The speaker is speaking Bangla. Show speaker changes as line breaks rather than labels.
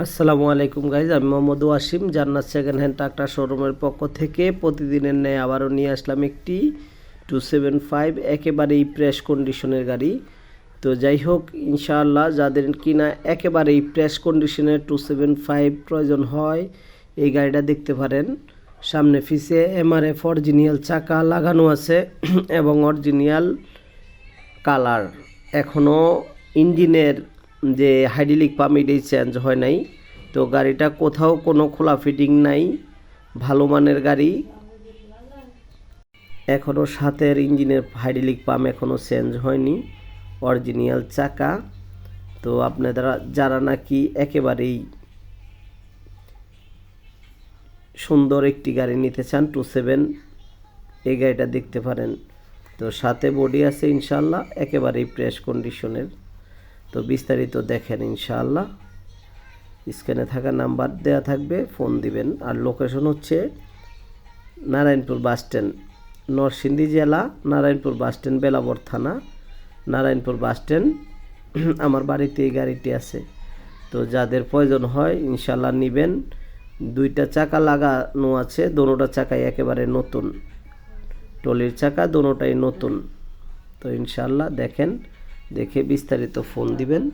আসসালামু আলাইকুম গাইজ, আমি মোহাম্মদ ওয়াসিম জান্নাত সেকেন্ড হ্যান্ড ট্রাক্টর শোরুমের পক্ষ থেকে প্রতিদিনের ন্যায় আবারও নিয়ে আসলাম একটি 275 একেবারেই ফ্রেশ কন্ডিশনের গাড়ি। তো যাই হোক, ইনশাআল্লাহ যাদের কিনা একেবারেই ফ্রেশ কন্ডিশনের 275 প্রয়োজন হয় এই গাড়িটা দেখতে পারেন। সামনে পিছে এমআরএফ অরিজিনাল চাকা লাগানো আছে এবং অরিজিনাল কালার। এখনও ইঞ্জিনের যে হাইড্রোলিক পাম্প এটাই চেঞ্জ হয় নাই। তো গাড়িটা কোথাও কোনো খোলা ফিটিং নাই, ভালো মানের গাড়ি। এখনও সাথের ইঞ্জিনের হাইড্রোলিক পাম্প এখনও চেঞ্জ হয়নি, অরিজিনাল চাকা। তো আপনারা যারা নাকি একেবারেই সুন্দর একটি গাড়ি নিতে চান 27, এই গাড়িটা দেখতে পারেন। তো সাথে বডি আছে ইনশাআল্লাহ একেবারেই ফ্রেশ কন্ডিশনের। তো বিস্তারিত দেখেন ইনশাআল্লাহ। স্ক্রিনে থাকা নাম্বার দেওয়া থাকবে, ফোন দিবেন। আর লোকেশন হচ্ছে নারায়ণপুর বাস স্ট্যান্ড, নরসিংদী জেলা, নারায়ণপুর বাস স্ট্যান্ড, বেলাবর থানা, নারায়ণপুর বাস স্ট্যান্ড। আমার বাড়িতে এই গাড়িটি আছে। তো যাদের প্রয়োজন হয় ইনশাআল্লাহ নেবেন। দুইটা চাকা লাগানো আছে, দোনোটা চাকাই একেবারে নতুন, টলির চাকা দোনোটাই নতুন। তো ইনশাআল্লাহ দেখেন, দেখে বিস্তারিত ফোন দিবেন।